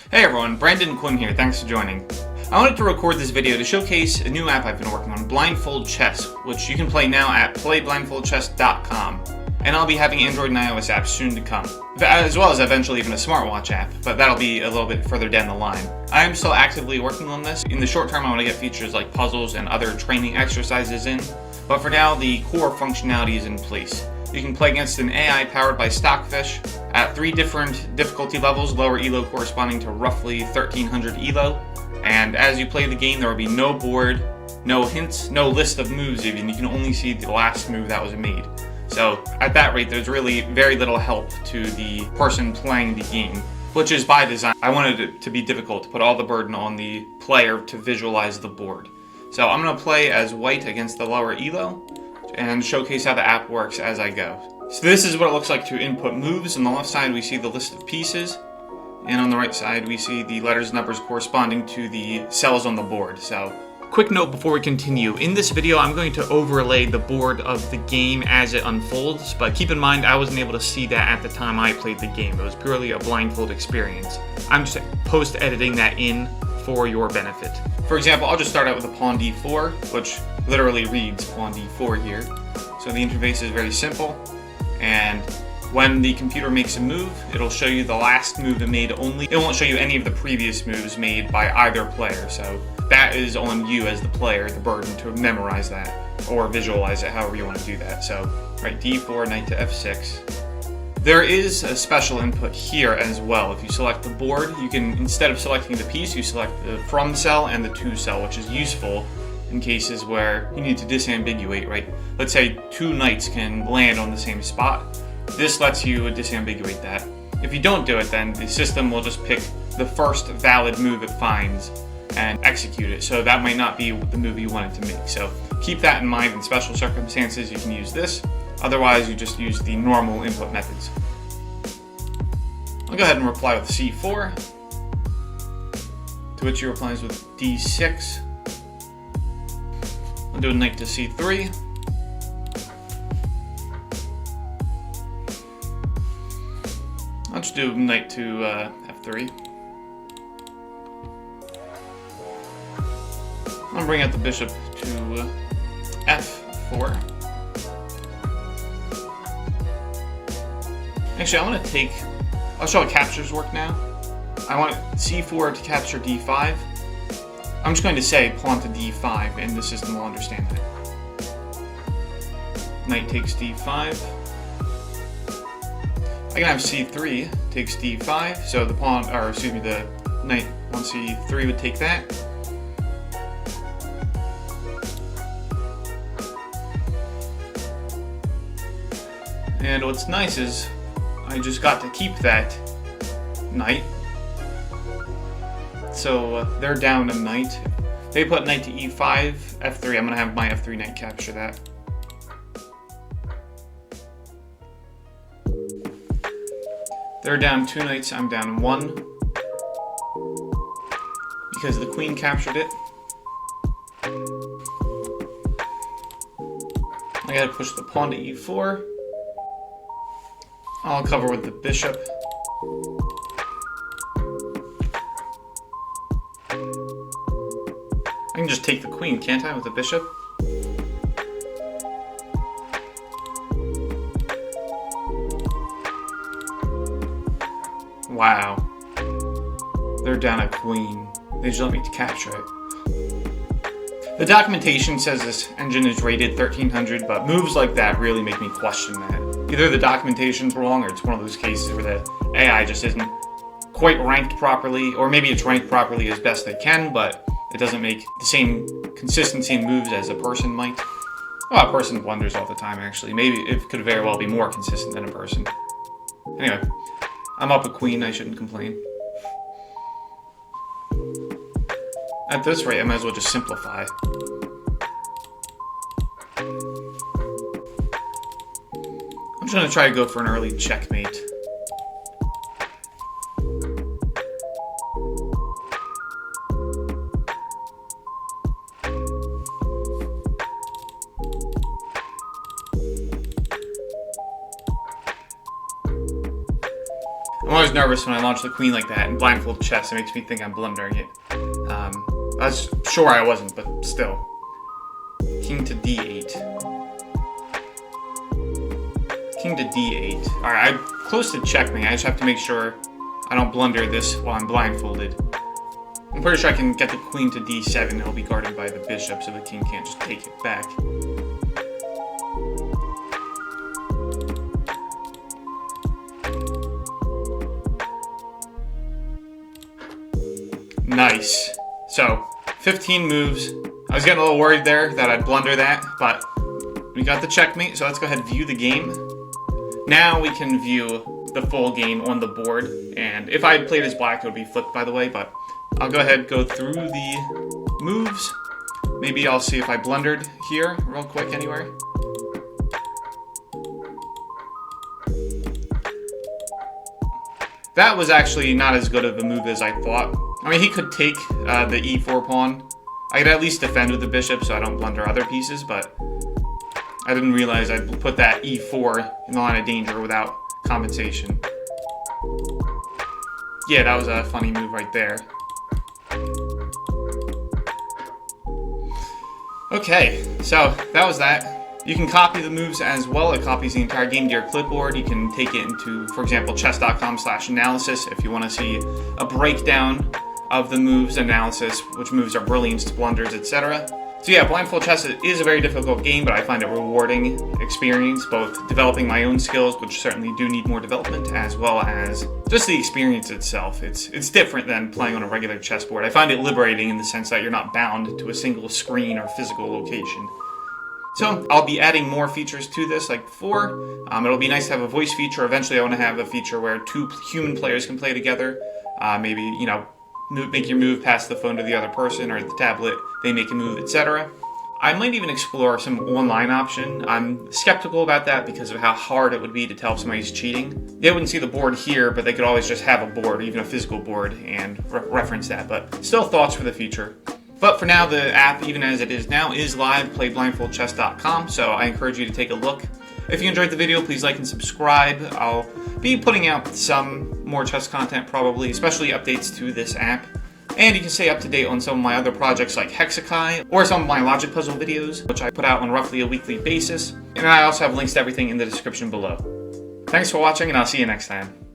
Hey everyone, Brandon Quinn here, thanks for joining. I wanted to record this video to showcase a new app I've been working on, Blindfold Chess, which you can play now at playblindfoldchess.com. And I'll be having Android and iOS apps soon to come, as well as eventually even a smartwatch app, but that'll be a little bit further down the line. I am still actively working on this. In the short term, I want to get features like puzzles and other training exercises in, but for now, the core functionality is in place. You can play against an AI powered by Stockfish at 3 different difficulty levels, lower elo corresponding to roughly 1300 elo. And as you play the game, there will be no board, no hints, no list of moves even. You can only see the last move that was made. So at that rate, there's really very little help to the person playing the game, which is by design. I wanted it to be difficult to put all the burden on the player to visualize the board. So I'm going to play as white against the lower elo and showcase how the app works as I go. So this is what it looks like to input moves. On the left side we see the list of pieces, and on the right side we see the letters and numbers corresponding to the cells on the board. So quick note before we continue, in this video I'm going to overlay the board of the game as it unfolds, but keep in mind I wasn't able to see that at the time I played the game. It was purely a blindfold experience. I'm just post-editing that in for your benefit. For example, I'll just start out with a pawn d4, which literally reads pawn d4 here. So the interface is very simple, and when the computer makes a move, it'll show you the last move it made only. It won't show you any of the previous moves made by either player, so that is on you as the player, the burden to memorize that, or visualize it, however you want to do that. So, right, d4, knight to f6. There is a special input here as well. If you select the board, you can, instead of selecting the piece, you select the from cell and the to cell, which is useful in cases where you need to disambiguate, right? Let's say 2 knights can land on the same spot. This lets you disambiguate that. If you don't do it, then the system will just pick the first valid move it finds and execute it. So that might not be the move you wanted to make. So keep that in mind. In special circumstances, you can use this. Otherwise, you just use the normal input methods. I'll go ahead and reply with c4, to which he replies with d6. I'll do a knight to c3. I'll just do knight to f3. I'll bring out the bishop to f4. Actually, I'll show how captures work now. I want c4 to capture d5. I'm just going to say pawn to d5, and the system will understand that. Knight takes d5. I can have c3 takes d5, so the knight on c3 would take that. And what's nice is I just got to keep that knight. So they're down a knight. They put knight to e5, f3. I'm going to have my f3 knight capture that. They're down 2 knights, I'm down 1. Because the queen captured it. I gotta push the pawn to e4. I'll cover with the bishop. I can just take the queen, can't I, with the bishop? Wow. They're down a queen. They just want me to capture it. The documentation says this engine is rated 1300, but moves like that really make me question that. Either the documentation's wrong, or it's one of those cases where the AI just isn't quite ranked properly, or maybe it's ranked properly as best they can, but it doesn't make the same consistency in moves as a person might. Oh, a person wonders all the time, actually. Maybe it could very well be more consistent than a person. Anyway, I'm up a queen, I shouldn't complain. At this rate, I might as well just simplify. I'm just going to try to go for an early checkmate. always nervous when I launch the queen like that in blindfold chess. It makes me think I'm blundering it. I was sure I wasn't, but still. King to d8. King to d8. Alright, I'm close to checkmate. I just have to make sure I don't blunder this while I'm blindfolded. I'm pretty sure I can get the queen to d7. It'll be guarded by the bishop, so the king can't just take it back. Nice. So, 15 moves. I was getting a little worried there that I'd blunder that, but we got the checkmate, so let's go ahead and view the game. Now we can view the full game on the board, and if I had played as black, it would be flipped, by the way, but I'll go ahead and go through the moves. Maybe I'll see if I blundered here real quick anywhere. That was actually not as good of a move as I thought. I mean, he could take the e4 pawn. I could at least defend with the bishop so I don't blunder other pieces, but I didn't realize I'd put that e4 in the line of danger without compensation. Yeah, that was a funny move right there. Okay, so that was that. You can copy the moves as well. It copies the entire game to your clipboard. You can take it into, for example, chess.com/analysis if you want to see a breakdown of the moves, analysis, which moves are brilliance, blunders, etc. So yeah, blindfold chess is a very difficult game, but I find it a rewarding experience, both developing my own skills, which certainly do need more development, as well as just the experience itself. It's different than playing on a regular chessboard. I find it liberating in the sense that you're not bound to a single screen or physical location. So I'll be adding more features to this like before. It'll be nice to have a voice feature. Eventually I want to have a feature where two human players can play together. Maybe, you know, make your move past the phone to the other person or the tablet, they make a move, etc. I might even explore some online option. I'm skeptical about that because of how hard it would be to tell if somebody's cheating. They wouldn't see the board here, but they could always just have a board, even a physical board, and reference that. But still thoughts for the future. But for now, the app, even as it is now, is live, playblindfoldchess.com, so I encourage you to take a look. If you enjoyed the video, please like and subscribe. I'll be putting out some more chess content probably, especially updates to this app. And you can stay up to date on some of my other projects like Hexakai, or some of my logic puzzle videos, which I put out on roughly a weekly basis. And I also have links to everything in the description below. Thanks for watching, and I'll see you next time.